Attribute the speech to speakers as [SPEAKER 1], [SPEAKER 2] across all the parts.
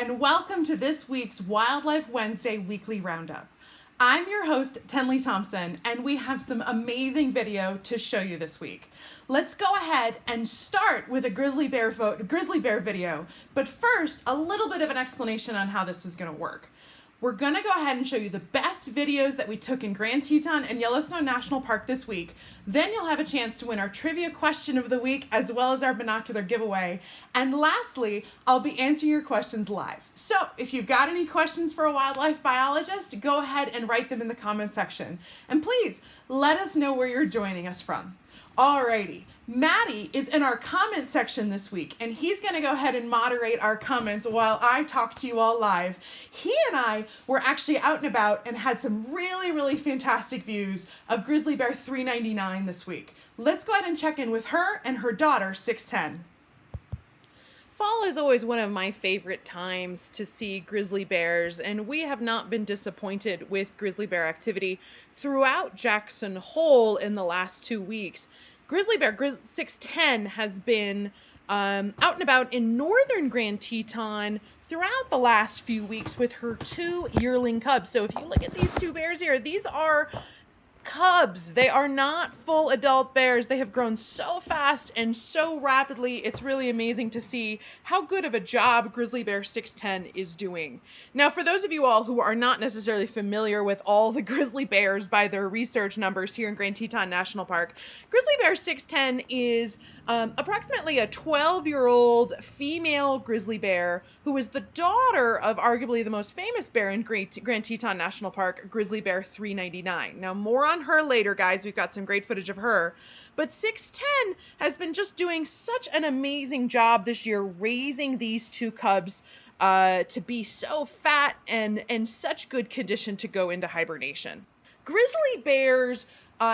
[SPEAKER 1] and welcome to this week's Wildlife Wednesday Weekly Roundup. I'm your host, Tenley Thompson, and we have some amazing video to show you this week. Let's go ahead and start with a grizzly bear video, but first, a little bit of an explanation on how this is going to work. We're going to go ahead and show you the best videos that we took in Grand Teton and Yellowstone National Park this week. Then you'll have a chance to win our trivia question of the week as well as our binocular giveaway. And lastly, I'll be answering your questions live. So if you've got any questions for a wildlife biologist, go ahead and write them in the comment section. And please let us know where you're joining us from. Alrighty, Maddie is in our comment section this week, and he's going to go ahead and moderate our comments while I talk to you all live. He and I were actually out and about and had some really fantastic views of grizzly bear 399 this week. Let's go ahead and check in with her and her daughter, 610.
[SPEAKER 2] Fall is always one of my favorite times to see grizzly bears, and we have not been disappointed with grizzly bear activity throughout Jackson Hole in the last 2 weeks. Grizzly bear 610 has been out and about in northern Grand Teton throughout the last few weeks with her 2 yearling cubs. So if you look at these 2 bears here, these are cubs. They are not full adult bears. They have grown so fast and so rapidly. It's really amazing to see how good of a job grizzly bear 610 is doing. Now, for those of you all who are not necessarily familiar with all the grizzly bears by their research numbers here in Grand Teton National Park, grizzly bear 610 is approximately a 12-year-old female grizzly bear who is the daughter of arguably the most famous bear in Grand Teton National Park, grizzly bear 399. Now, more on her later, guys. We've got some great footage of her. But 610 has been just doing such an amazing job this year raising these 2 cubs to be so fat and such good condition to go into hibernation. Grizzly bears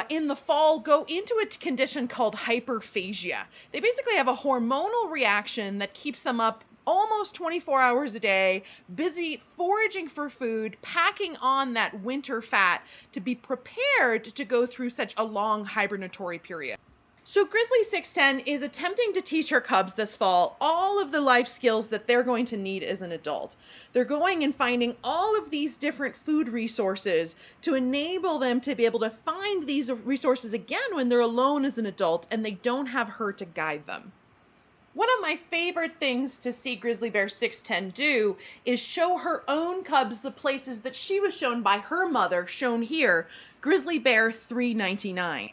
[SPEAKER 2] in the fall go into a condition called hyperphagia. They basically have a hormonal reaction that keeps them up almost 24 hours a day, busy foraging for food, packing on that winter fat to be prepared to go through such a long hibernatory period. So Grizzly 610 is attempting to teach her cubs this fall all of the life skills that they're going to need as an adult. They're going and finding all of these different food resources to enable them to be able to find these resources again when they're alone as an adult and they don't have her to guide them. One of my favorite things to see grizzly bear 610 do is show her own cubs the places that she was shown by her mother, shown here, grizzly bear 399.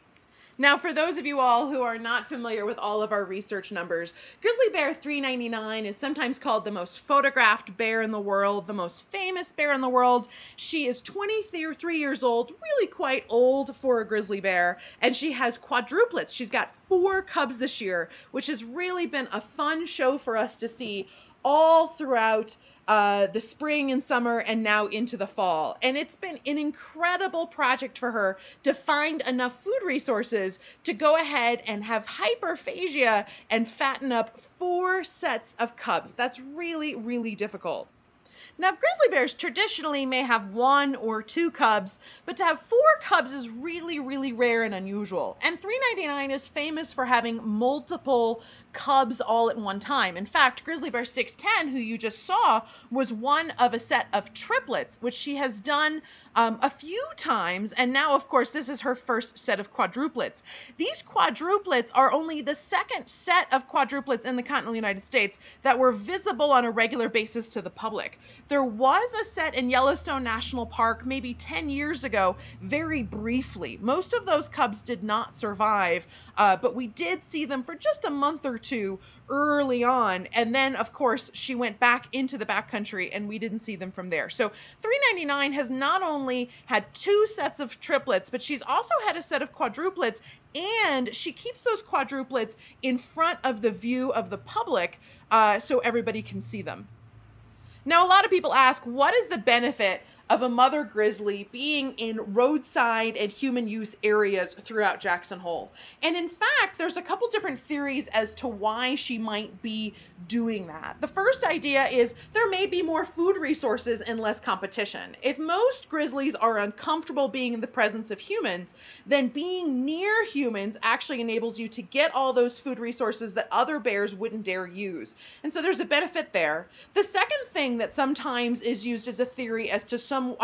[SPEAKER 2] Now, for those of you all who are not familiar with all of our research numbers, grizzly bear 399 is sometimes called the most photographed bear in the world, the most famous bear in the world. She is 23 years old, really quite old for a grizzly bear, and she has quadruplets. She's got 4 cubs this year, which has really been a fun show for us to see all throughout the spring and summer and now into the fall. And it's been an incredible project for her to find enough food resources to go ahead and have hyperphagia and fatten up 4 sets of cubs. That's really difficult. Now, grizzly bears traditionally may have 1 or 2 cubs, but to have 4 cubs is really rare and unusual. And 399 is famous for having multiple cubs all at one time. In fact, grizzly bear 610, who you just saw, was one of a set of triplets, which she has done a few times, and now, of course, this is her first set of quadruplets. These quadruplets are only the second set of quadruplets in the continental United States that were visible on a regular basis to the public. There was a set in Yellowstone National Park maybe 10 years ago, very briefly. Most of those cubs did not survive, but we did see them for just a month or 2 early on, and then of course she went back into the backcountry and we didn't see them from there. So 399 has not only had 2 sets of triplets, but she's also had a set of quadruplets, and she keeps those quadruplets in front of the view of the public so everybody can see them. Now, a lot of people ask, what is the benefit of a mother grizzly being in roadside and human use areas throughout Jackson Hole. And in fact, there's a couple different theories as to why she might be doing that. The first idea is there may be more food resources and less competition. If most grizzlies are uncomfortable being in the presence of humans, then being near humans actually enables you to get all those food resources that other bears wouldn't dare use. And so there's a benefit there. The second thing that sometimes is used as a theory as to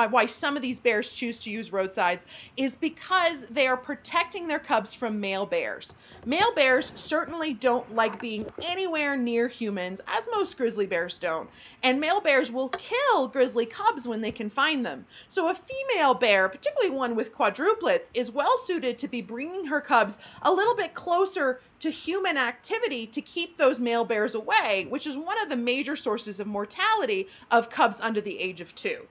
[SPEAKER 2] why some of these bears choose to use roadsides is because they are protecting their cubs from male bears. Male bears certainly don't like being anywhere near humans, as most grizzly bears don't, and male bears will kill grizzly cubs when they can find them. So a female bear, particularly one with quadruplets, is well suited to be bringing her cubs a little bit closer to human activity to keep those male bears away, which is one of the major sources of mortality of cubs under the age of 2.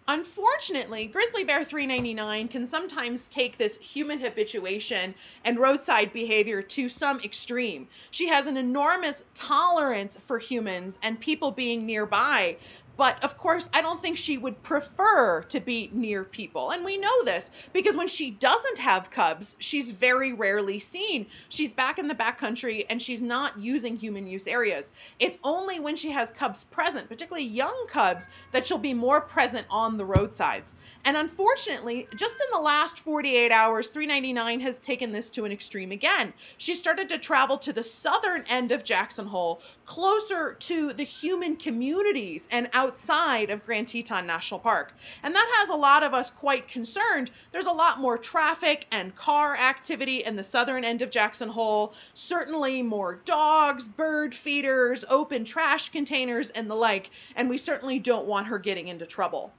[SPEAKER 2] Unfortunately, grizzly bear 399 can sometimes take this human habituation and roadside behavior to some extreme. She has an enormous tolerance for humans and people being nearby. But of course, I don't think she would prefer to be near people. And we know this because when she doesn't have cubs, she's very rarely seen. She's back in the backcountry and she's not using human use areas. It's only when she has cubs present, particularly young cubs, that she'll be more present on the roadsides. And unfortunately, just in the last 48 hours, 399 has taken this to an extreme again. She started to travel to the southern end of Jackson Hole, closer to the human communities and outside of Grand Teton National Park. And that has a lot of us quite concerned. There's a lot more traffic and car activity in the southern end of Jackson Hole, certainly more dogs, bird feeders, open trash containers, and the like, and we certainly don't want her getting into trouble.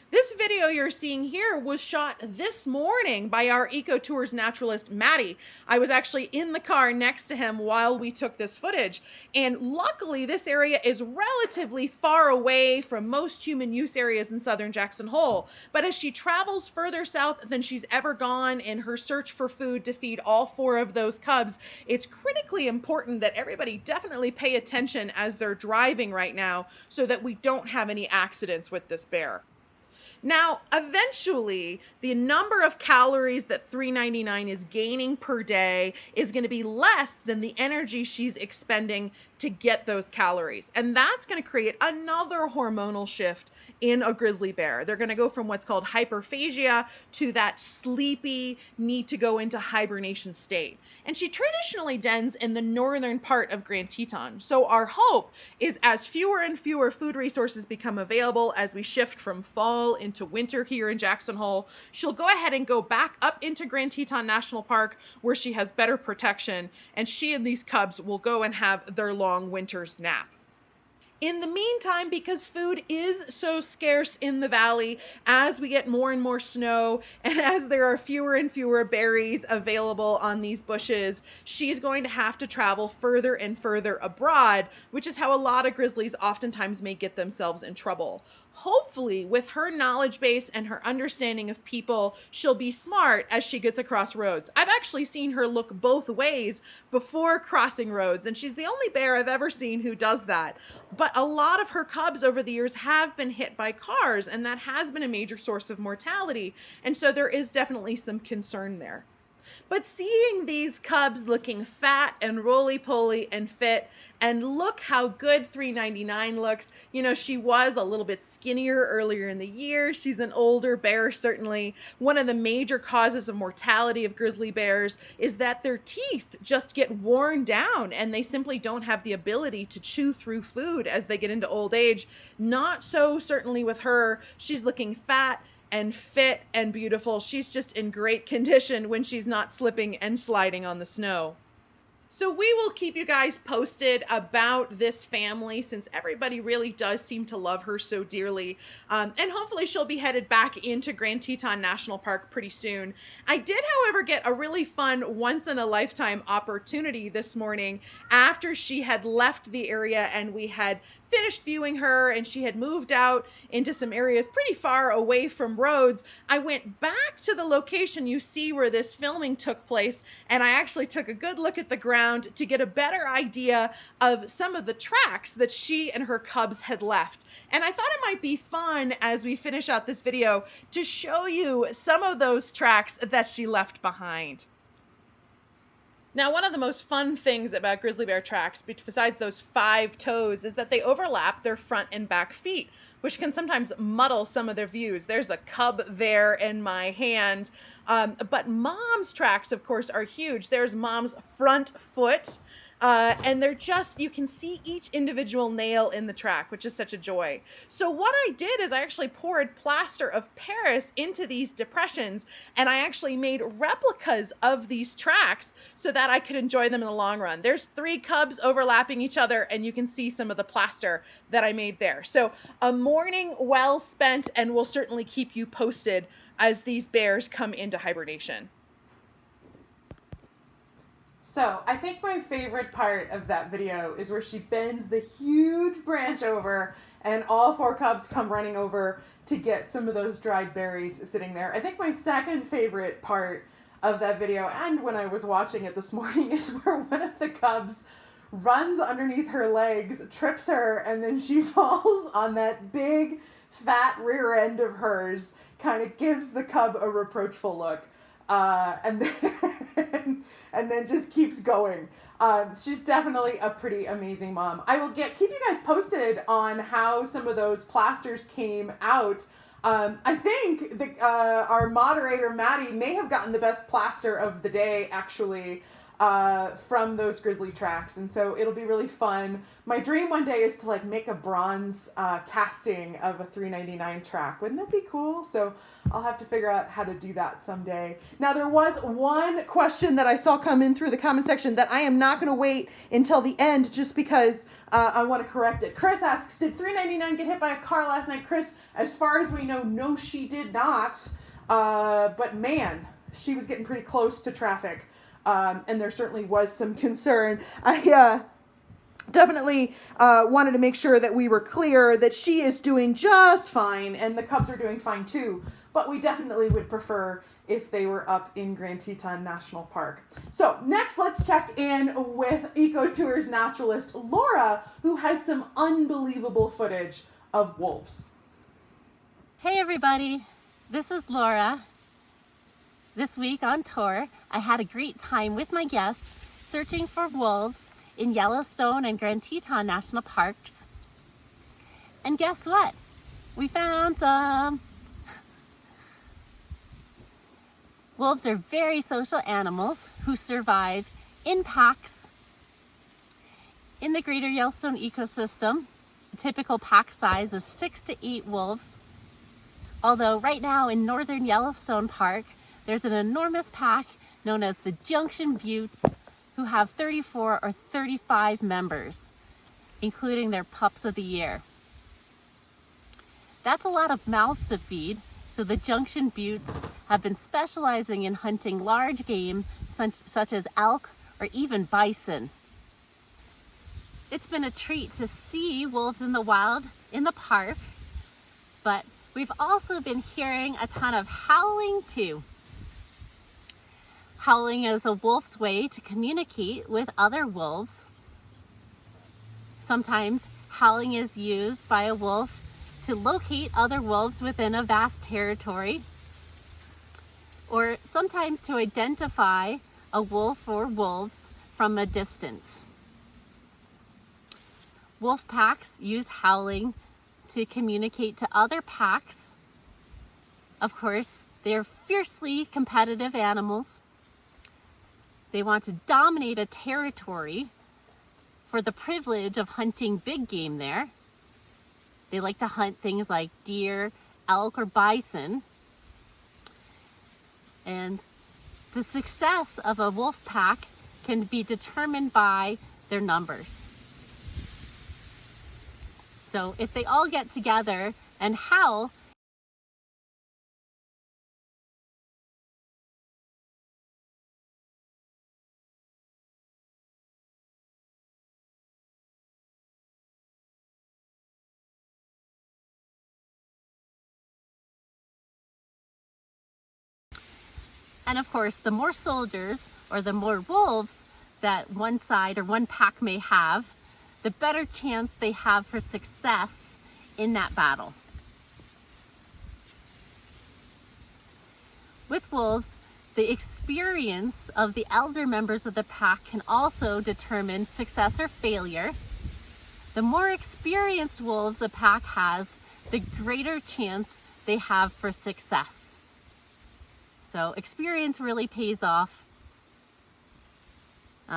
[SPEAKER 2] This video you're seeing here was shot this morning by our EcoTours naturalist, Maddie. I was actually in the car next to him while we took this footage. And luckily, this area is relatively far away from most human use areas in southern Jackson Hole. But as she travels further south than she's ever gone in her search for food to feed all 4 of those cubs, it's critically important that everybody definitely pay attention as they're driving right now so that we don't have any accidents with this bear. Now, eventually, the number of calories that 399 is gaining per day is going to be less than the energy she's expending to get those calories. And that's going to create another hormonal shift in a grizzly bear. They're going to go from what's called hyperphagia to that sleepy, need to go into hibernation state. And she traditionally dens in the northern part of Grand Teton. So our hope is as fewer and fewer food resources become available as we shift from fall into winter here in Jackson Hole, she'll go ahead and go back up into Grand Teton National Park where she has better protection, and she and these cubs will go and have their long winter's nap. In the meantime, because food is so scarce in the valley, as we get more and more snow and as there are fewer and fewer berries available on these bushes, she's going to have to travel further and further abroad, which is how a lot of grizzlies oftentimes may get themselves in trouble. Hopefully, with her knowledge base and her understanding of people, she'll be smart as she gets across roads. I've actually seen her look both ways before crossing roads, and she's the only bear I've ever seen who does that. But a lot of her cubs over the years have been hit by cars, and that has been a major source of mortality, and so there is definitely some concern there. But seeing these cubs looking fat and roly-poly and fit, and look how good 399 looks. You know, she was a little bit skinnier earlier in the year. She's an older bear, certainly. One of the major causes of mortality of grizzly bears is that their teeth just get worn down and they simply don't have the ability to chew through food as they get into old age. Not so certainly with her. She's looking fat and fit and beautiful. She's just in great condition when she's not slipping and sliding on the snow. So we will keep you guys posted about this family since everybody really does seem to love her so dearly. And hopefully she'll be headed back into Grand Teton National Park pretty soon. I did, however, get a really fun once-in-a-lifetime opportunity this morning after she had left the area and we had finished viewing her and she had moved out into some areas pretty far away from roads. I went back to the location you see where this filming took place and I actually took a good look at the ground around to get a better idea of some of the tracks that she and her cubs had left. And I thought it might be fun as we finish out this video to show you some of those tracks that she left behind. Now, one of the most fun things about grizzly bear tracks, besides those 5 toes, is that they overlap their front and back feet, which can sometimes muddle some of their views. There's a cub there in my hand, but mom's tracks, of course, are huge. There's mom's front foot, and they're just, you can see each individual nail in the track, which is such a joy. So what I did is I actually poured plaster of Paris into these depressions, and I actually made replicas of these tracks so that I could enjoy them in the long run. There's 3 cubs overlapping each other, and you can see some of the plaster that I made there. So a morning well spent, and we'll certainly keep you posted as these bears come into hibernation.
[SPEAKER 1] So I think my favorite part of that video is where she bends the huge branch over and all 4 cubs come running over to get some of those dried berries sitting there. I think my second favorite part of that video, and when I was watching it this morning, is where one of the cubs runs underneath her legs, trips her, and then she falls on that big fat rear end of hers, kind of gives the cub a reproachful look. And then just keeps going. She's definitely a pretty amazing mom. I will keep you guys posted on how some of those plasters came out. I think our moderator, Maddie, may have gotten the best plaster of the day, actually, from those grizzly tracks. And so it'll be really fun. My dream one day is to like make a bronze casting of a $3.99 track. Wouldn't that be cool? So I'll have to figure out how to do that someday. Now, there was one question that I saw come in through the comment section that I am not going to wait until the end just because I want to correct it. Chris asks, did $3.99 get hit by a car last night? Chris, as far as we know, no, she did not. But man, she was getting pretty close to traffic. And there certainly was some concern. I definitely wanted to make sure that we were clear that she is doing just fine and the cubs are doing fine too. But we definitely would prefer if they were up in Grand Teton National Park. So next, let's check in with EcoTours naturalist Laura, who has some unbelievable footage of wolves.
[SPEAKER 3] Hey everybody, this is Laura. This week on tour, I had a great time with my guests searching for wolves in Yellowstone and Grand Teton National Parks. And guess what? We found some. Wolves are very social animals who survive in packs. In the greater Yellowstone ecosystem, a typical pack size is 6 to 8 wolves. Although right now in northern Yellowstone Park, there's an enormous pack known as the Junction Buttes who have 34 or 35 members, including their pups of the year. That's a lot of mouths to feed, so the Junction Buttes have been specializing in hunting large game such as elk or even bison. It's been a treat to see wolves in the wild in the park, but we've also been hearing a ton of howling too. Howling is a wolf's way to communicate with other wolves. Sometimes howling is used by a wolf to locate other wolves within a vast territory, or sometimes to identify a wolf or wolves from a distance. Wolf packs use howling to communicate to other packs. Of course, they're fiercely competitive animals. They want to dominate a territory for the privilege of hunting big game there. They like to hunt things like deer, elk, or bison. And the success of a wolf pack can be determined by their numbers. So if they all get together and howl, and of course, the more soldiers or the more wolves that one side or one pack may have, the better chance they have for success in that battle. With wolves, the experience of the elder members of the pack can also determine success or failure. The more experienced wolves a pack has, the greater chance they have for success. So experience really pays off.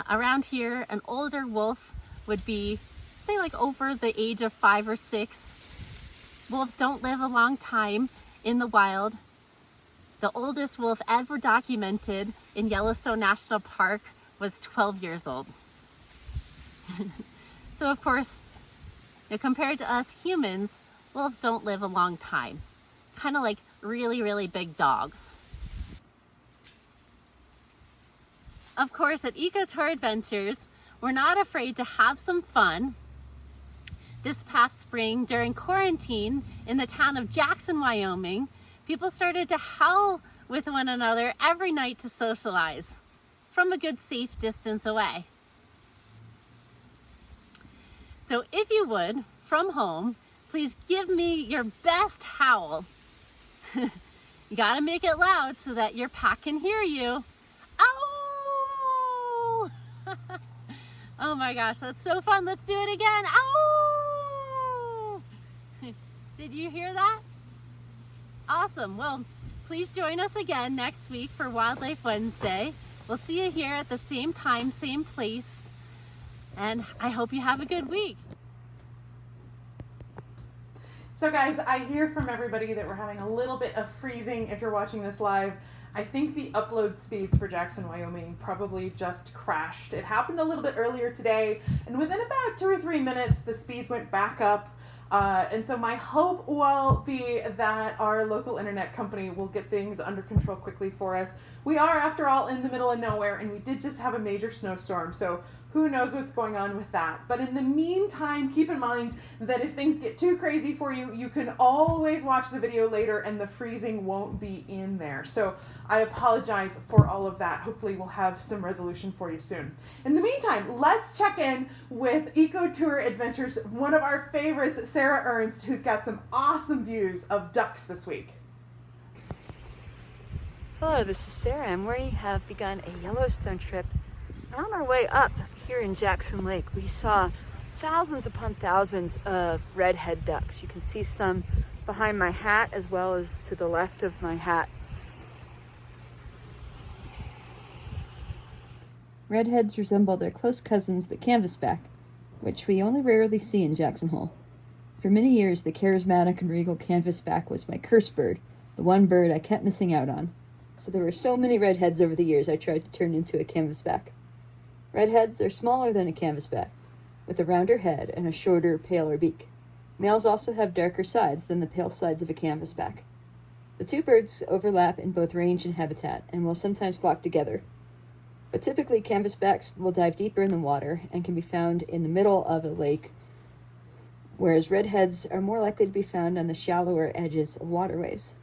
[SPEAKER 3] Around here, an older wolf would be, say, like over the age of 5 or 6. Wolves don't live a long time in the wild. The oldest wolf ever documented in Yellowstone National Park was 12 years old. So of course, compared to us humans, wolves don't live a long time. Kind of like really, really big dogs. Of course, at EcoTour Adventures, we're not afraid to have some fun. This past spring, during quarantine in the town of Jackson, Wyoming, people started to howl with one another every night to socialize from a good safe distance away. So if you would, from home, please give me your best howl. You gotta make it loud so that your pack can hear you. Ow! Oh my gosh, that's so fun. Let's do it again. Ow! Did you hear that? Awesome. Well, please join us again next week for Wildlife Wednesday. We'll see you here at the same time, same place. And I hope you have a good week.
[SPEAKER 1] So guys, I hear from everybody that we're having a little bit of freezing if you're watching this live. I think the upload speeds for Jackson, Wyoming probably just crashed. It happened a little bit earlier today, and within about 2 or 3 minutes, the speeds went back up. And so my hope will be that our local internet company will get things under control quickly for us. We are, after all, in the middle of nowhere, and we did just have a major snowstorm, so who knows what's going on with that. But in the meantime, keep in mind that if things get too crazy for you, you can always watch the video later and the freezing won't be in there. So I apologize for all of that. Hopefully we'll have some resolution for you soon. In the meantime, let's check in with EcoTour Adventures, one of our favorites, Sarah Ernst, who's got some awesome views of ducks this week.
[SPEAKER 4] Hello, this is Sarah, and we have begun a Yellowstone trip. On our way up here in Jackson Lake, we saw thousands upon thousands of redhead ducks. You can see some behind my hat as well as to the left of my hat.
[SPEAKER 5] Redheads resemble their close cousins, the canvasback, which we only rarely see in Jackson Hole. For many years, the charismatic and regal canvasback was my curse bird, the one bird I kept missing out on. So there were so many redheads over the years I tried to turn into a canvasback. Redheads are smaller than a canvasback, with a rounder head and a shorter, paler beak. Males also have darker sides than the pale sides of a canvasback. The two birds overlap in both range and habitat, and will sometimes flock together. But typically, canvasbacks will dive deeper in the water and can be found in the middle of a lake, whereas redheads are more likely to be found on the shallower edges of waterways.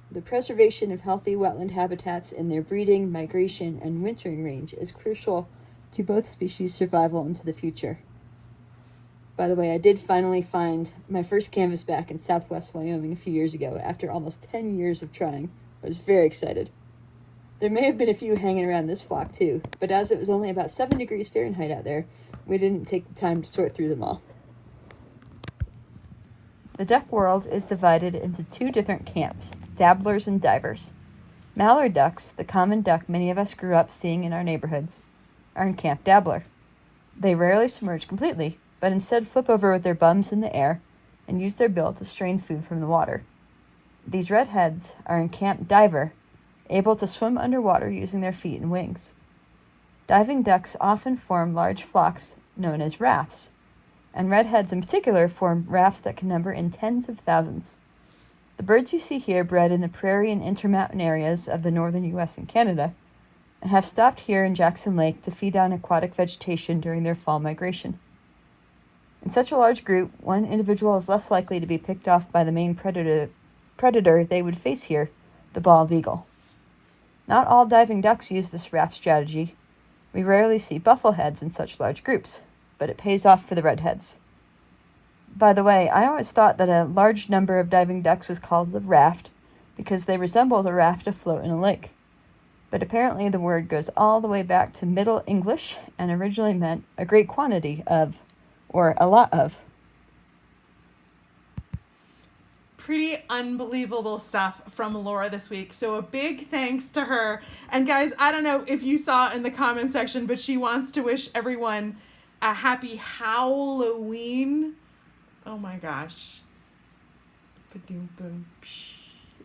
[SPEAKER 5] The preservation of healthy wetland habitats in their breeding, migration, and wintering range is crucial to both species' survival into the future. By the way, I did finally find my first canvasback in southwest Wyoming a few years ago after almost 10 years of trying. I was very excited. There may have been a few hanging around this flock too, but as it was only about 7 degrees Fahrenheit out there, we didn't take the time to sort through them all. The duck world is divided into 2 different camps, dabblers and divers. Mallard ducks, the common duck many of us grew up seeing in our neighborhoods, are in Camp Dabbler. They rarely submerge completely, but instead flip over with their bums in the air and use their bill to strain food from the water. These redheads are in Camp Diver, able to swim underwater using their feet and wings. Diving ducks often form large flocks known as rafts, and redheads in particular form rafts that can number in tens of thousands. The birds you see here bred in the prairie and intermountain areas of the northern U.S. and Canada, and have stopped here in Jackson Lake to feed on aquatic vegetation during their fall migration. In such a large group, one individual is less likely to be picked off by the main predator they would face here, the bald eagle. Not all diving ducks use this raft strategy. We rarely see buffleheads in such large groups, but it pays off for the redheads. By the way, I always thought that a large number of diving ducks was called a raft because they resembled a raft afloat in a lake. But apparently the word goes all the way back to Middle English and originally meant a great quantity of, or a lot of.
[SPEAKER 1] Pretty unbelievable stuff from Laura this week. So a big thanks to her. And guys, I don't know if you saw in the comment section, but she wants to wish everyone a happy Halloween. Oh my gosh. Ba-doom, boom, psh.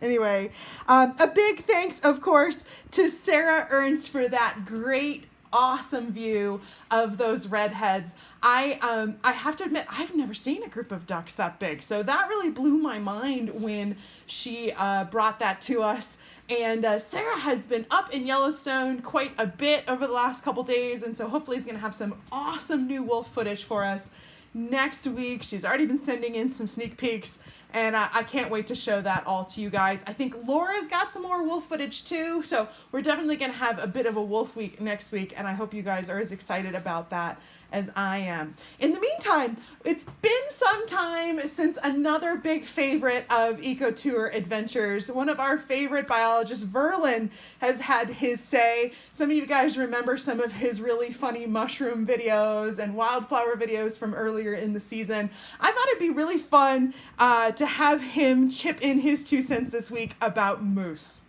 [SPEAKER 1] Anyway, a big thanks, of course, to Sarah Ernst for that great, awesome view of those redheads. I have to admit, I've never seen a group of ducks that big, so that really blew my mind when she brought that to us. And Sarah has been up in Yellowstone quite a bit over the last couple days, and so hopefully is going to have some awesome new wolf footage for us next week. She's already been sending in some sneak peeks, and I can't wait to show that all to you guys. I think Laura's got some more wolf footage too, so we're definitely going to have a bit of a wolf week next week, and I hope you guys are as excited about that as I am. In the meantime, it's been some time since another big favorite of Eco Tour Adventures, one of our favorite biologists, Verlin, has had his say. Some of you guys remember some of his really funny mushroom videos and wildflower videos from earlier in the season. I thought it'd be really fun to have him chip in his 2 cents this week about moose.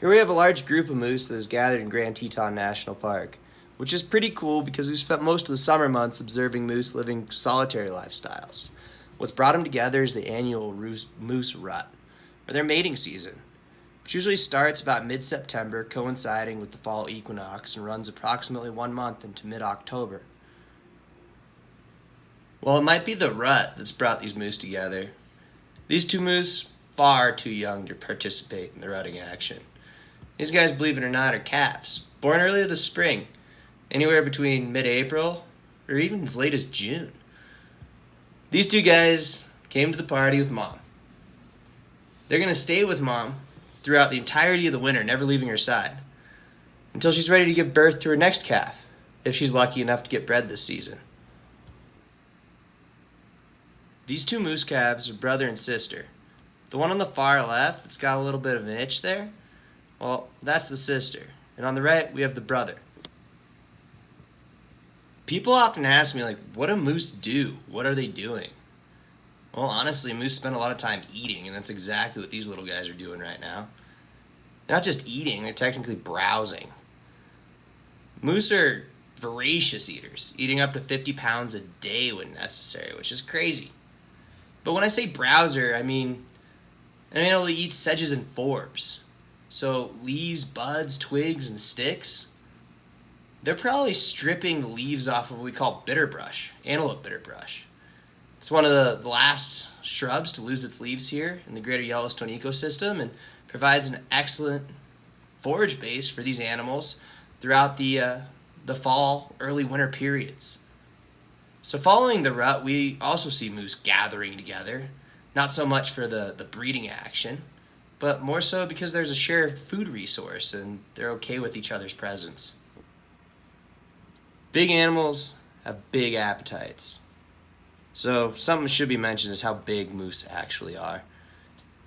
[SPEAKER 6] Here we have a large group of moose that is gathered in Grand Teton National Park, which is pretty cool because we've spent most of the summer months observing moose living solitary lifestyles. What's brought them together is the annual moose rut, or their mating season, which usually starts about mid-September, coinciding with the fall equinox, and runs approximately 1 month into mid-October. Well, it might be the rut that's brought these moose together. These 2 moose, far too young to participate in the rutting action. These guys, believe it or not, are calves, born early this spring, anywhere between mid-April or even as late as June. These 2 guys came to the party with Mom. They're going to stay with Mom throughout the entirety of the winter, never leaving her side, until she's ready to give birth to her next calf, if she's lucky enough to get bred this season. These 2 moose calves are brother and sister. The one on the far left that's got a little bit of an itch there, well, that's the sister. And on the right, we have the brother. People often ask me, what do moose do? What are they doing? Well, honestly, moose spend a lot of time eating, and that's exactly what these little guys are doing right now. They're not just eating, they're technically browsing. Moose are voracious eaters, eating up to 50 pounds a day when necessary, which is crazy. But when I say browser, I mean they'll eat sedges and forbs. So leaves, buds, twigs, and sticks. They're probably stripping the leaves off of what we call bitterbrush, antelope bitterbrush. It's one of the last shrubs to lose its leaves here in the greater Yellowstone ecosystem and provides an excellent forage base for these animals throughout the fall, early winter periods. So following the rut, we also see moose gathering together, not so much for the breeding action, but more so because there's a shared food resource and they're okay with each other's presence. Big animals have big appetites. So something should be mentioned is how big moose actually are.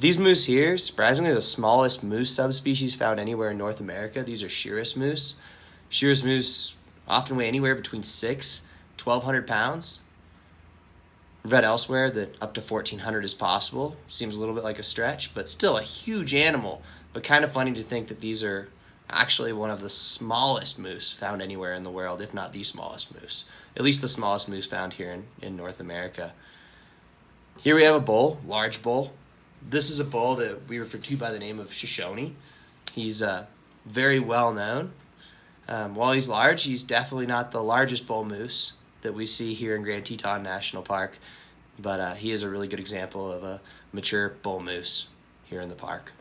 [SPEAKER 6] These moose here, surprisingly, the smallest moose subspecies found anywhere in North America. These are Shiras moose. Shiras moose often weigh anywhere between 1,200 pounds. I've read elsewhere that up to 1,400 is possible. Seems a little bit like a stretch, but still a huge animal. But kind of funny to think that these are actually one of the smallest moose found anywhere in the world, if not the smallest moose. At least the smallest moose found here in North America. Here we have a bull, large bull. This is a bull that we refer to by the name of Shoshone. He's very well known. While he's large, he's definitely not the largest bull moose that we see here in Grand Teton National Park, but he is a really good example of a mature bull moose here in the park.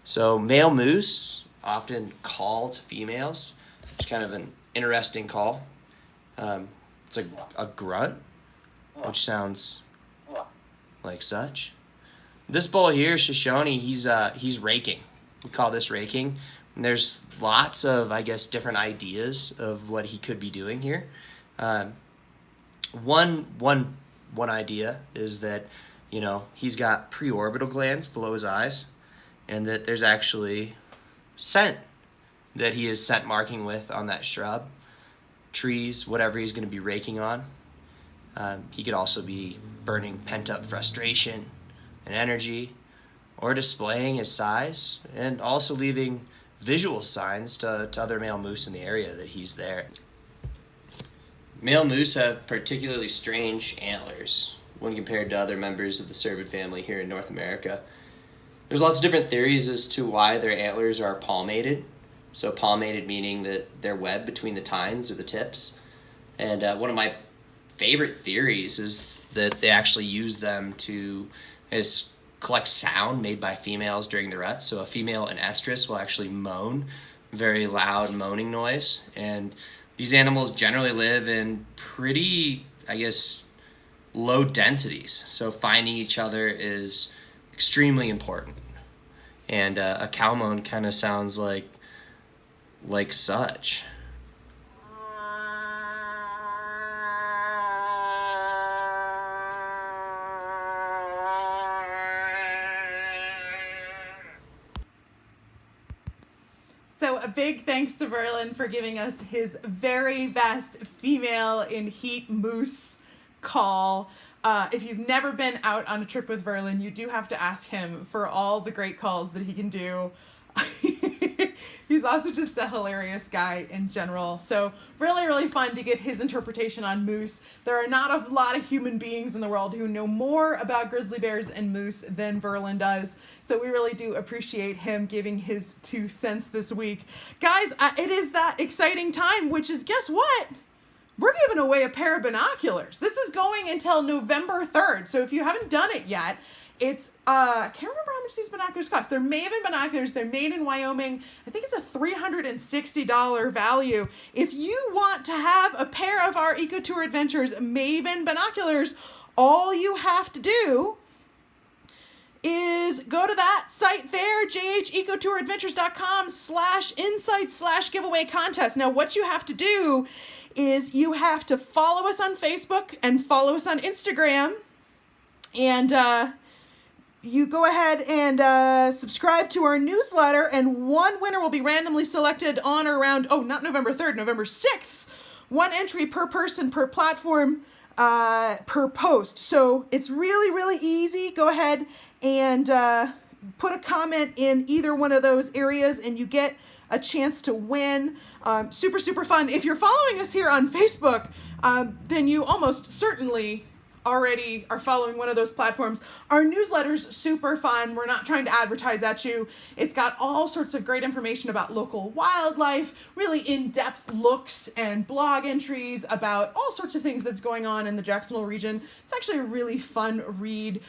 [SPEAKER 6] So male moose often call to females. It's kind of an interesting call. It's a grunt, which sounds like such. This bull here, Shoshone, he's raking. We call this raking, And there's lots of, I guess, different ideas of what he could be doing here. One idea is that, he's got preorbital glands below his eyes, and that there's actually scent that he is scent marking with on that shrub, trees, whatever he's going to be raking on. He could also be burning pent-up frustration and energy, or displaying his size, and also leaving visual signs to other male moose in the area that he's there. Male moose have particularly strange antlers when compared to other members of the cervid family here in North America. There's lots of different theories as to why their antlers are palmated. So palmated meaning that they're webbed between the tines or the tips. And one of my favorite theories is that they actually use them to collect sound made by females during the rut. So a female in estrus will actually moan, very loud moaning noise. And these animals generally live in pretty, low densities. So finding each other is extremely important. And a cow moan kind of sounds like such.
[SPEAKER 1] So a big thanks to Verlin for giving us his very best female in heat moose call. If you've never been out on a trip with Verlin, you do have to ask him for all the great calls that he can do. He's also just a hilarious guy in general. So really, really fun to get his interpretation on moose. There are not a lot of human beings in the world who know more about grizzly bears and moose than Verlin does. So we really do appreciate him giving his 2 cents this week. Guys, it is that exciting time, which is, guess what? We're giving away a pair of binoculars. This is going until November 3rd. So if you haven't done it yet, it's, I can't remember how much these binoculars cost. They're Maven binoculars. They're made in Wyoming. I think it's a $360 value. If you want to have a pair of our Eco Tour Adventures Maven binoculars, all you have to do is go to that site there, jhecotouradventures.com/insights/giveaway contest. Now, what you have to do is you have to follow us on Facebook and follow us on Instagram, and you go ahead and subscribe to our newsletter, and one winner will be randomly selected on or around, not November 3rd, November 6th. One entry per person, per platform, per post. So it's really, really easy. Go ahead and put a comment in either one of those areas, and you get a chance to win. Super, super fun. If you're following us here on Facebook, then you almost certainly already are following one of those platforms. Our newsletter's super fun. We're not trying to advertise at you. It's got all sorts of great information about local wildlife, really in-depth looks and blog entries about all sorts of things that's going on in the Jacksonville region. It's actually a really fun read.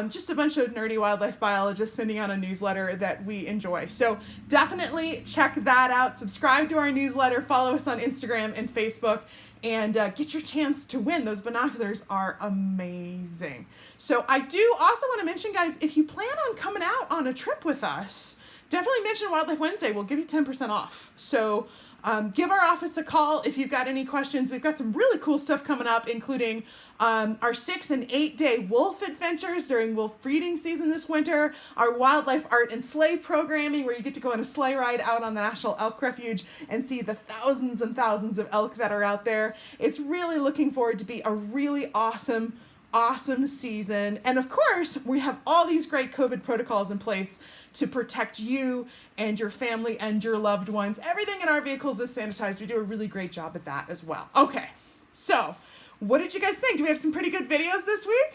[SPEAKER 1] Just a bunch of nerdy wildlife biologists sending out a newsletter that we enjoy. So definitely check that out. Subscribe to our newsletter, follow us on Instagram and Facebook, and get your chance to win. Those binoculars are amazing. So I do also want to mention, guys, if you plan on coming out on a trip with us, definitely mention Wildlife Wednesday. We'll give you 10% off. So give our office a call if you've got any questions. We've got some really cool stuff coming up, including our 6 and 8 day wolf adventures during wolf breeding season this winter, our wildlife art and sleigh programming, where you get to go on a sleigh ride out on the National Elk Refuge and see the thousands and thousands of elk that are out there. It's really looking forward to be a really awesome season. And of course, we have all these great COVID protocols in place to protect you and your family and your loved ones. Everything in our vehicles is sanitized. We do a really great job at that as well. Okay, so what did you guys think? Do we have some pretty good videos this week?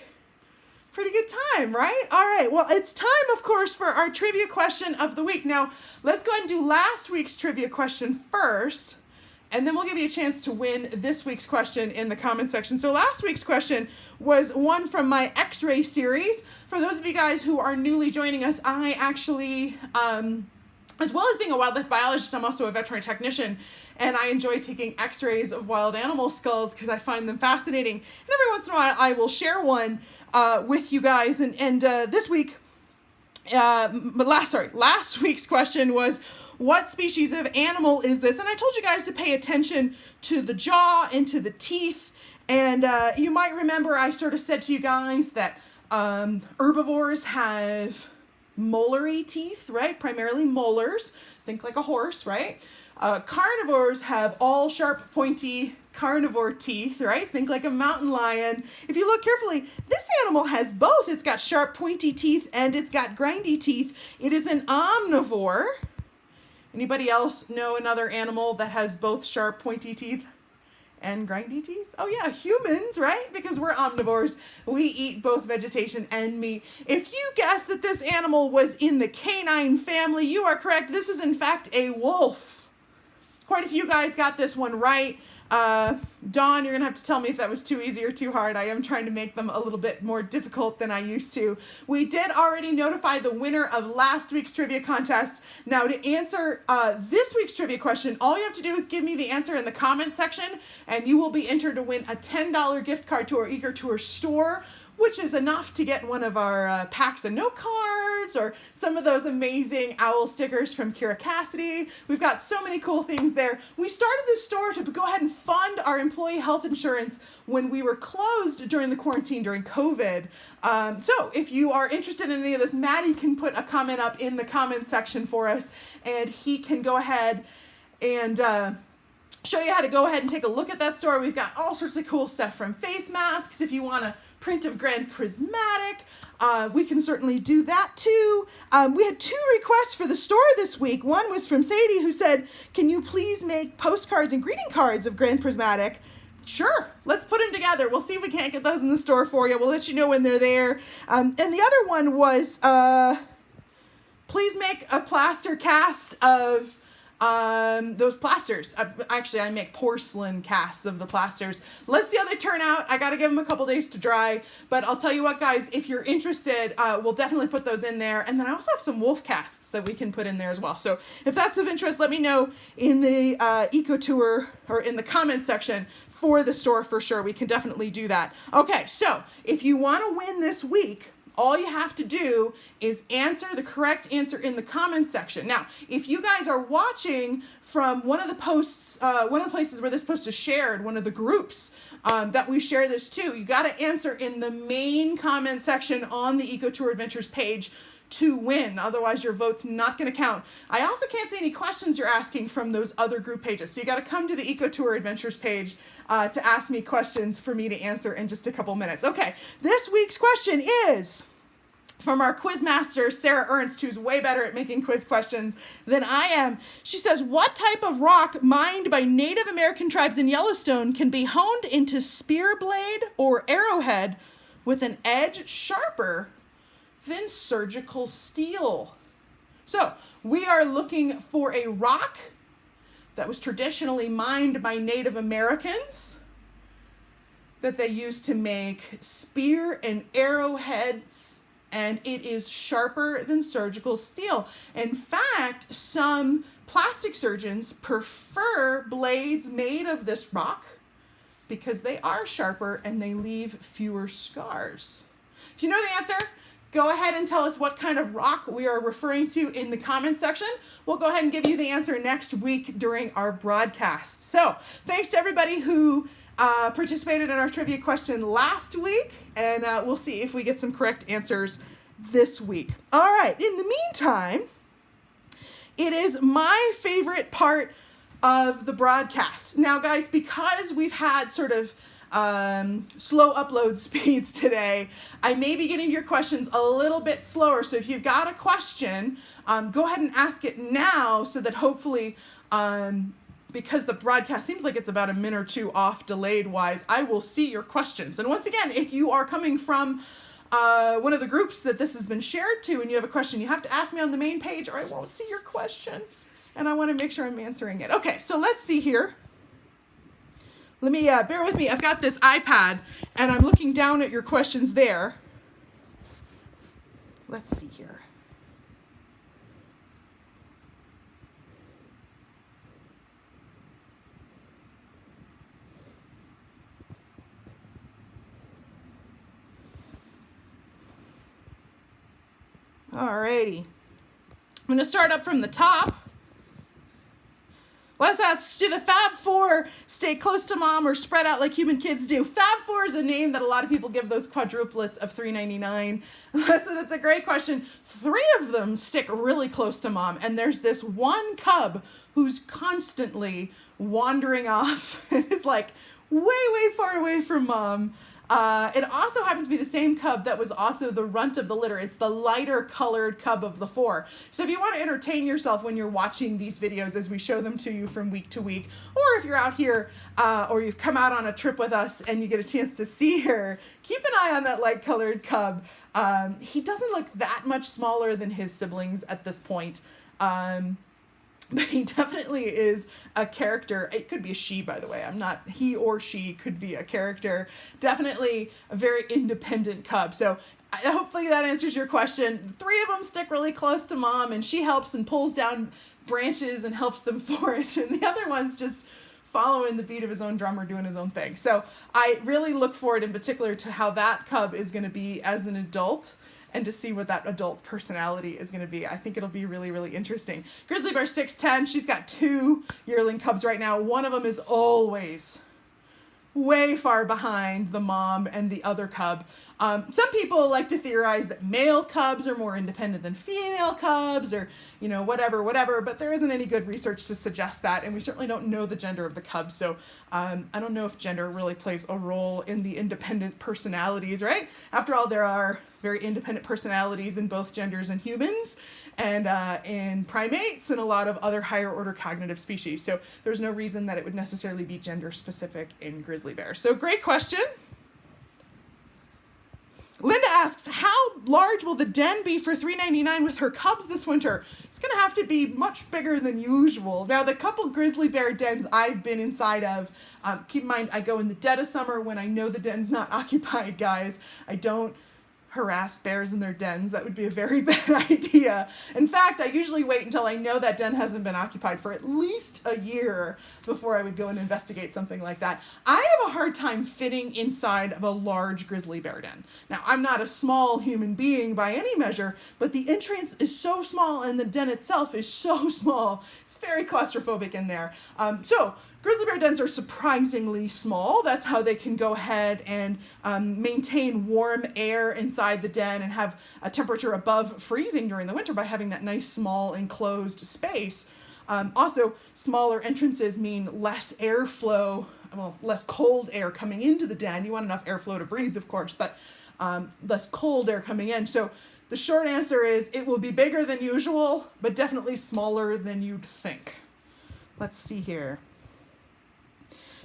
[SPEAKER 1] Pretty good time, right? All right, well, it's time, of course, for our trivia question of the week. Now, let's go ahead and do last week's trivia question first, and then we'll give you a chance to win this week's question in the comment section. So last week's question was one from my X-ray series. For those of you guys who are newly joining us, I actually, as well as being a wildlife biologist, I'm also a veterinary technician, and I enjoy taking X-rays of wild animal skulls because I find them fascinating. And every once in a while, I will share one with you guys. And this week, last week's question was, what species of animal is this? And I told you guys to pay attention to the jaw and to the teeth. And you might remember I sort of said to you guys that herbivores have molary teeth, right? Primarily molars. Think like a horse, right? Carnivores have all sharp, pointy carnivore teeth, right? Think like a mountain lion. If you look carefully, this animal has both. It's got sharp, pointy teeth and it's got grindy teeth. It is an omnivore. Anybody else know another animal that has both sharp, pointy teeth and grindy teeth? Oh yeah, humans, right? Because we're omnivores. We eat both vegetation and meat. If you guessed that this animal was in the canine family, you are correct. This is in fact a wolf. Quite a few guys got this one right. Dawn, you're gonna have to tell me if that was too easy or too hard. I am trying to make them a little bit more difficult than I used to. We did already notify the winner of last week's trivia contest. Now to answer this week's trivia question, all you have to do is give me the answer in the comment section and you will be entered to win a $10 gift card to our Eager Tour store, which is enough to get one of our packs of note cards or some of those amazing owl stickers from Kira Cassidy. We've got so many cool things there. We started this store to go ahead and fund our employee health insurance when we were closed during the quarantine during COVID. So if you are interested in any of this, Maddie can put a comment up in the comment section for us and he can go ahead and show you how to go ahead and take a look at that store. We've got all sorts of cool stuff from face masks. If you want a print of Grand Prismatic, we can certainly do that too. We had 2 requests for the store this week. One was from Sadie who said, can you please make postcards and greeting cards of Grand Prismatic? Sure, let's put them together. We'll see if we can't get those in the store for you. We'll let you know when they're there. And the other one was, please make a plaster cast of those plasters. Actually, I make porcelain casts of the plasters. Let's see how they turn out. I got to give them a couple days to dry, but I'll tell you what, guys, if you're interested, we'll definitely put those in there. And then I also have some wolf casts that we can put in there as well. So if that's of interest, let me know in the Eco Tour or in the comments section for the store for sure. We can definitely do that. Okay, so if you want to win this week, all you have to do is answer the correct answer in the comments section. Now, if you guys are watching from one of the posts, one of the places where this post is shared, one of the groups that we share this to, you got to answer in the main comment section on the Eco Tour Adventures page to win. Otherwise, your vote's not going to count. I also can't see any questions you're asking from those other group pages. So you got to come to the Eco Tour Adventures page to ask me questions for me to answer in just a couple minutes. Okay, this week's question is from our quiz master, Sarah Ernst, who's way better at making quiz questions than I am. She says, what type of rock mined by Native American tribes in Yellowstone can be honed into spear blade or arrowhead with an edge sharper than surgical steel? So we are looking for a rock that was traditionally mined by Native Americans that they used to make spear and arrowheads, and it is sharper than surgical steel. In fact, some plastic surgeons prefer blades made of this rock because they are sharper and they leave fewer scars. If you know the answer, go ahead and tell us what kind of rock we are referring to in the comments section. We'll go ahead and give you the answer next week during our broadcast. So thanks to everybody who participated in our trivia question last week, and we'll see if we get some correct answers this week. All right, in the meantime, it is my favorite part of the broadcast. Now, guys, because we've had sort of slow upload speeds today, I may be getting your questions a little bit slower. So if you've got a question, go ahead and ask it now so that hopefully, because the broadcast seems like it's about a minute or two off delayed wise, I will see your questions. And once again, if you are coming from one of the groups that this has been shared to and you have a question, you have to ask me on the main page or I won't see your question. And I want to make sure I'm answering it. Okay, so let's see here. Let me, bear with me. I've got this iPad and I'm looking down at your questions there. Let's see here. Alrighty. I'm going to start up from the top. Les asks, do the Fab Four stay close to mom or spread out like human kids do? Fab Four is a name that a lot of people give those quadruplets of $3.99. So that's a great question. 3 of them stick really close to mom, and there's this one cub who's constantly wandering off and is like way far away from mom. It also happens to be the same cub that was also the runt of the litter. It's the lighter colored cub of the 4. So if you want to entertain yourself when you're watching these videos as we show them to you from week to week, or if you're out here or you've come out on a trip with us and you get a chance to see her, keep an eye on that light colored cub. He doesn't look that much smaller than his siblings at this point. But he definitely is a character. It could be a she, by the way. He or she could be a character. Definitely a very independent cub. So hopefully that answers your question. 3 of them stick really close to mom, and she helps and pulls down branches and helps them forage. And the other one's just following the beat of his own drum or doing his own thing. So I really look forward in particular to how that cub is going to be as an adult, and to see what that adult personality is going to be. I think it'll be really interesting. Grizzly Bear 610, she's got 2 yearling cubs right now. One of them is always way far behind the mom and the other cub. Some people like to theorize that male cubs are more independent than female cubs, or whatever, but there isn't any good research to suggest that, and we certainly don't know the gender of the cubs, so I don't know if gender really plays a role in the independent personalities, right? After all, there are very independent personalities in both genders in humans, and in primates, and a lot of other higher order cognitive species. So there's no reason that it would necessarily be gender specific in grizzly bears. So great question. Linda asks, how large will the den be for $3.99 with her cubs this winter? It's going to have to be much bigger than usual. Now, the couple grizzly bear dens I've been inside of, keep in mind, I go in the dead of summer when I know the den's not occupied, guys. I don't harass bears in their dens. That would be a very bad idea. In fact, I usually wait until I know that den hasn't been occupied for at least a year before I would go and investigate something like that. I have a hard time fitting inside of a large grizzly bear den. Now, I'm not a small human being by any measure, but the entrance is so small and the den itself is so small. It's very claustrophobic in there. So grizzly bear dens are surprisingly small. That's how they can go ahead and maintain warm air inside the den and have a temperature above freezing during the winter by having that nice small enclosed space. Also, smaller entrances mean less airflow, less cold air coming into the den. You want enough airflow to breathe, of course, but less cold air coming in. So the short answer is it will be bigger than usual, but definitely smaller than you'd think. Let's see here.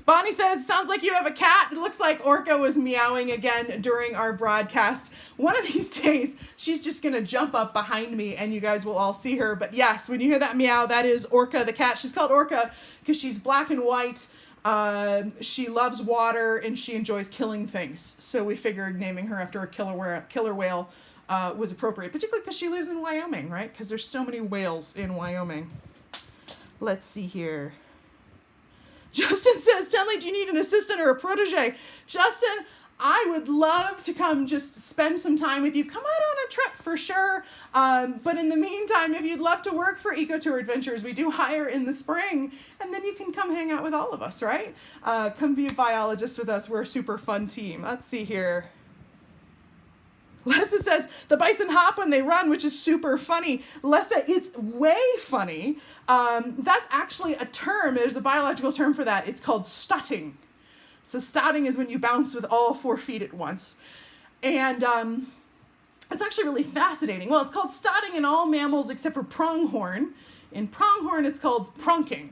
[SPEAKER 1] Bonnie says, sounds like you have a cat. It looks like Orca was meowing again during our broadcast. One of these days, she's just going to jump up behind me and you guys will all see her. But yes, when you hear that meow, that is Orca the cat. She's called Orca because she's black and white. She loves water and she enjoys killing things. So we figured naming her after a killer whale was appropriate, particularly because she lives in Wyoming, right? Because there's so many whales in Wyoming. Let's see here. Justin says, Stanley, do you need an assistant or a protege? Justin, I would love to come just spend some time with you. Come out on a trip for sure. But in the meantime, if you'd love to work for Eco-Tour Adventures, we do hire in the spring, and then you can come hang out with all of us, right? Come be a biologist with us. We're a super fun team. Let's see here. Lessa says, the bison hop when they run, which is super funny. Lessa, it's way funny. That's actually a term. There's a biological term for that. It's called stotting. So stotting is when you bounce with all 4 feet at once. And it's actually really fascinating. Well, it's called stotting in all mammals except for pronghorn. In pronghorn, it's called pronking.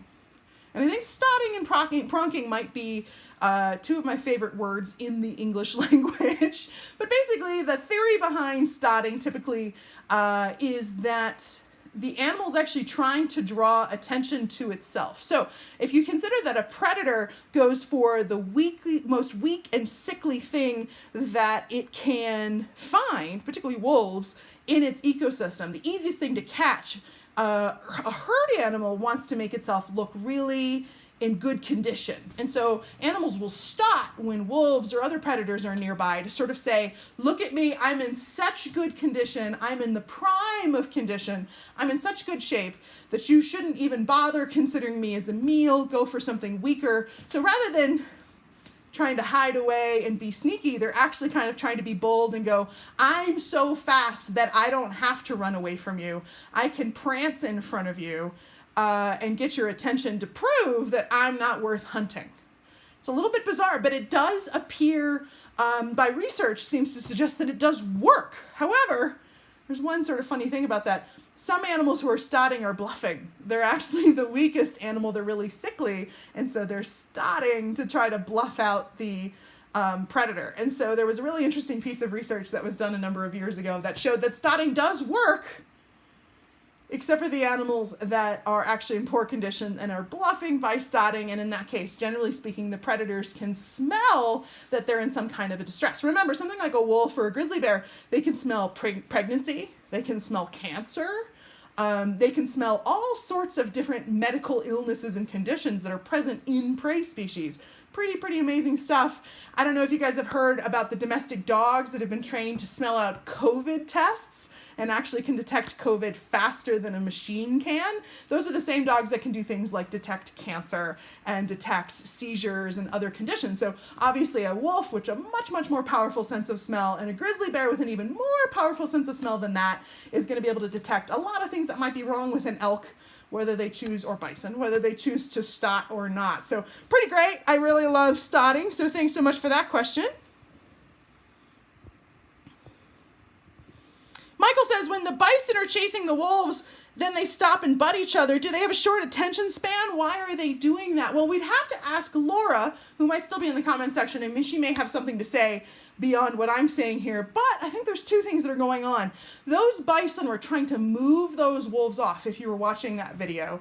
[SPEAKER 1] And I think stotting and pronking might be 2 of my favorite words in the English language. But basically, the theory behind stotting typically is that the animal is actually trying to draw attention to itself. So if you consider that a predator goes for the most weak and sickly thing that it can find, particularly wolves, in its ecosystem, the easiest thing to catch, a herd animal wants to make itself look really in good condition. And so animals will stot when wolves or other predators are nearby to sort of say, look at me, I'm in such good condition, I'm in the prime of condition, I'm in such good shape that you shouldn't even bother considering me as a meal, go for something weaker. So rather than trying to hide away and be sneaky, they're actually kind of trying to be bold and go, I'm so fast that I don't have to run away from you. I can prance in front of you and get your attention to prove that I'm not worth hunting. It's a little bit bizarre, but it does appear by research seems to suggest that it does work. However, there's one sort of funny thing about that. Some animals who are stotting are bluffing. They're actually the weakest animal. They're really sickly, and so they're stotting to try to bluff out the predator. And so there was a really interesting piece of research that was done a number of years ago that showed that stotting does work, except for the animals that are actually in poor condition and are bluffing by stotting. And in that case, generally speaking, the predators can smell that they're in some kind of a distress. Remember, something like a wolf or a grizzly bear, they can smell pregnancy, they can smell cancer, they can smell all sorts of different medical illnesses and conditions that are present in prey species. Pretty amazing stuff. I don't know if you guys have heard about the domestic dogs that have been trained to smell out COVID tests and actually can detect COVID faster than a machine can. Those are the same dogs that can do things like detect cancer and detect seizures and other conditions. So obviously a wolf, which a much more powerful sense of smell, and a grizzly bear with an even more powerful sense of smell than that, is going to be able to detect a lot of things that might be wrong with an elk, whether they choose, or bison, whether they choose to stot or not. So pretty great. I really love stotting. So thanks so much for that question. Michael says, when the bison are chasing the wolves, then they stop and butt each other. Do they have a short attention span? Why are they doing that? Well, we'd have to ask Laura, who might still be in the comment section, and she may have something to say beyond what I'm saying here. But I think there's two things that are going on. Those bison were trying to move those wolves off, if you were watching that video,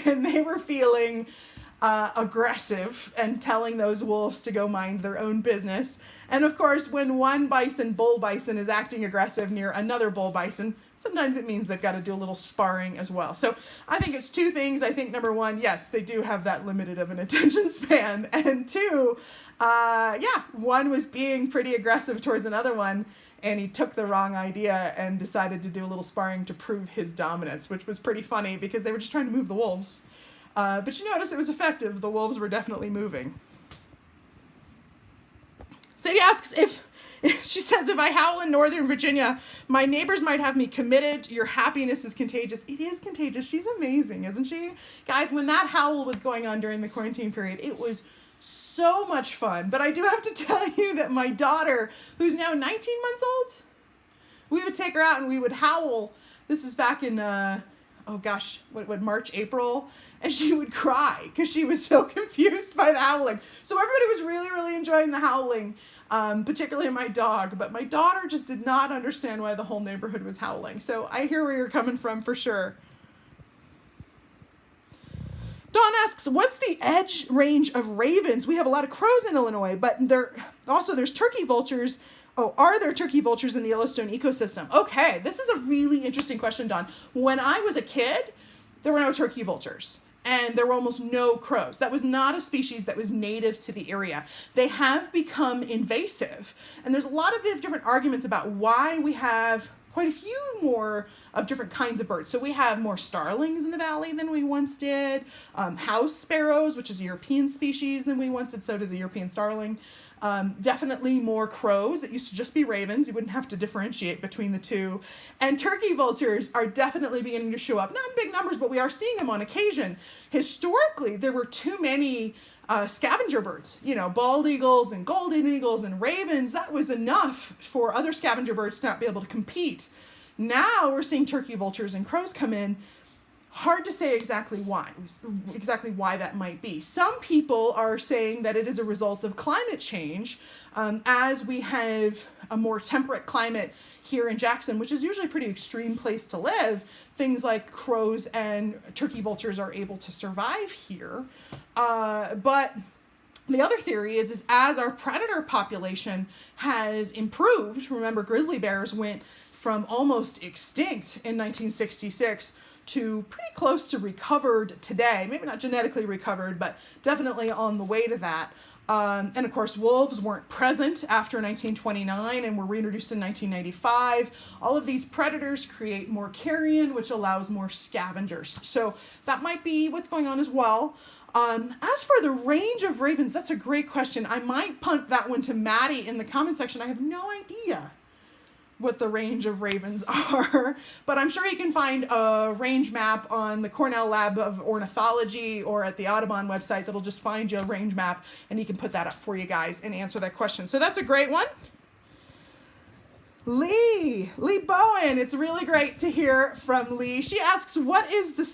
[SPEAKER 1] and they were feeling aggressive and telling those wolves to go mind their own business. And of course, when one bull bison is acting aggressive near another bull bison, sometimes it means they've got to do a little sparring as well. So I think it's two things. I think number one, yes, they do have that limited of an attention span. And two, one was being pretty aggressive towards another one, and he took the wrong idea and decided to do a little sparring to prove his dominance, which was pretty funny because they were just trying to move the wolves. But you notice it was effective. The wolves were definitely moving. Sadie asks she says, if I howl in Northern Virginia, my neighbors might have me committed. Your happiness is contagious. It is contagious. She's amazing, isn't she? Guys, when that howl was going on during the quarantine period, it was so much fun. But I do have to tell you that my daughter, who's now 19 months old, we would take her out and we would howl. This is back in, March, April. And she would cry because she was so confused by the howling. So everybody was really enjoying the howling, particularly my dog. But my daughter just did not understand why the whole neighborhood was howling. So I hear where you're coming from for sure. Dawn asks, what's the edge range of ravens? We have a lot of crows in Illinois, but there's turkey vultures. Oh, are there turkey vultures in the Yellowstone ecosystem? Okay, this is a really interesting question, Dawn. When I was a kid, there were no turkey vultures, and there were almost no crows. That was not a species that was native to the area. They have become invasive, and there's a lot of different arguments about why we have quite a few more of different kinds of birds. So we have more starlings in the valley than we once did, house sparrows, which is a European species, than we once did, so does a European starling. Definitely more crows. It used to just be ravens. You wouldn't have to differentiate between the two. And turkey vultures are definitely beginning to show up. Not in big numbers, but we are seeing them on occasion. Historically, there were too many scavenger birds. Bald eagles and golden eagles and ravens. That was enough for other scavenger birds to not be able to compete. Now we're seeing turkey vultures and crows come in. Hard to say exactly why that might be. Some people are saying that it is a result of climate change, as we have a more temperate climate here in Jackson, which is usually a pretty extreme place to live. Things like crows and turkey vultures are able to survive here. But the other theory is as our predator population has improved, remember grizzly bears went from almost extinct in 1966 to pretty close to recovered today. Maybe not genetically recovered, but definitely on the way to that. And of course, wolves weren't present after 1929 and were reintroduced in 1995. All of these predators create more carrion, which allows more scavengers. So that might be what's going on as well. As for the range of ravens, that's a great question. I might punt that one to Maddie in the comment section. I have no idea what the range of ravens are, but I'm sure you can find a range map on the Cornell Lab of Ornithology or at the Audubon website that'll just find you a range map, and he can put that up for you guys and answer that question. So that's a great one. Lea Bowen, it's really great to hear from Lea. She asks, what is the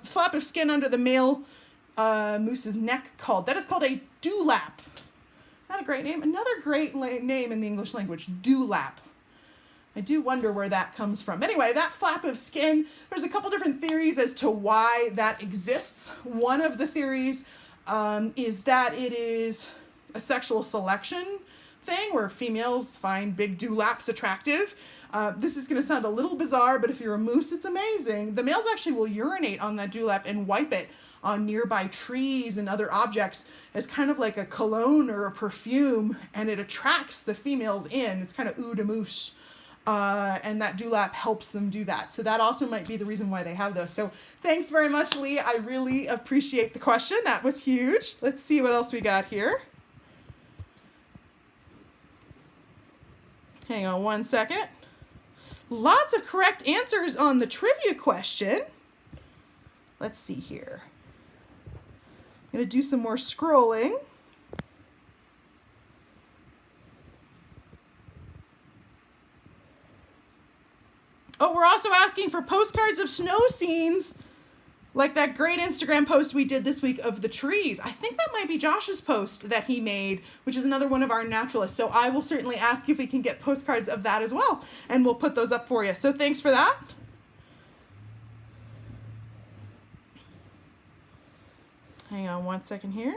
[SPEAKER 1] flap of skin under the male moose's neck called? That is called a dewlap. Not a great name. Another great name in the English language, dewlap. I do wonder where that comes from. Anyway, that flap of skin, there's a couple different theories as to why that exists. One of the theories is that it is a sexual selection thing where females find big dewlaps attractive. This is going to sound a little bizarre, but if you're a moose, it's amazing. The males actually will urinate on that dewlap and wipe it on nearby trees and other objects as kind of like a cologne or a perfume, and it attracts the females in. It's kind of eau de mousse. And that dewlap helps them do that. So that also might be the reason why they have those. So thanks very much, Lea. I really appreciate the question. That was huge. Let's see what else we got here. Hang on one second. Lots of correct answers on the trivia question. Let's see here. I'm going to do some more scrolling. Oh, we're also asking for postcards of snow scenes, like that great Instagram post we did this week of the trees. I think that might be Josh's post that he made, which is another one of our naturalists. So I will certainly ask if we can get postcards of that as well, and we'll put those up for you. So thanks for that. Hang on one second here.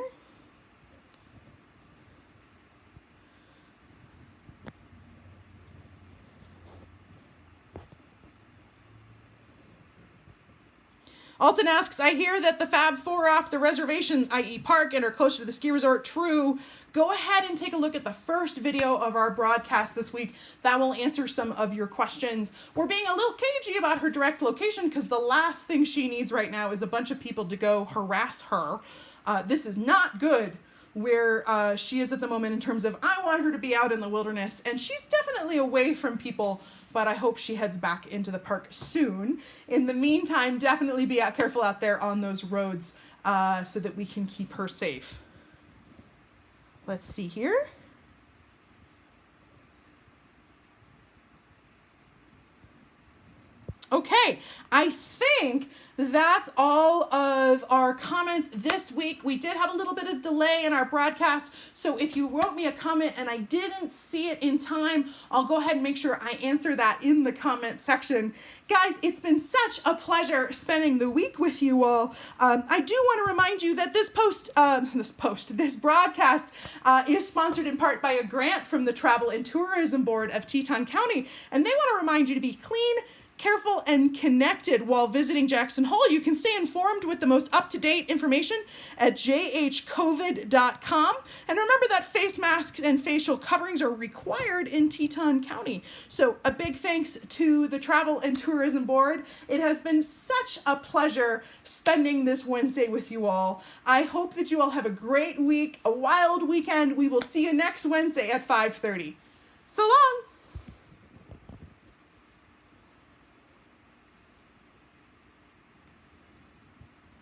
[SPEAKER 1] Alton asks, I hear that the Fab Four off the reservation, i.e. park, and are closer to the ski resort. True. Go ahead and take a look at the first video of our broadcast this week. That will answer some of your questions. We're being a little cagey about her direct location because the last thing she needs right now is a bunch of people to go harass her. This is not good where she is at the moment in terms of, I want her to be out in the wilderness, and she's definitely away from people, but I hope she heads back into the park soon. In the meantime, definitely be careful out there on those roads so that we can keep her safe. Let's see here. Okay, I think that's all of our comments this week. We did have a little bit of delay in our broadcast, so if you wrote me a comment and I didn't see it in time, I'll go ahead and make sure I answer that in the comment section. Guys, it's been such a pleasure spending the week with you all. I do want to remind you that this broadcast is sponsored in part by a grant from the Travel and Tourism Board of Teton County, and they want to remind you to be clean, careful, and connected while visiting Jackson Hole. You can stay informed with the most up-to-date information at jhcovid.com. And remember that face masks and facial coverings are required in Teton County. So a big thanks to the Travel and Tourism Board. It has been such a pleasure spending this Wednesday with you all. I hope that you all have a great week, a wild weekend. We will see you next Wednesday at 5:30. So long.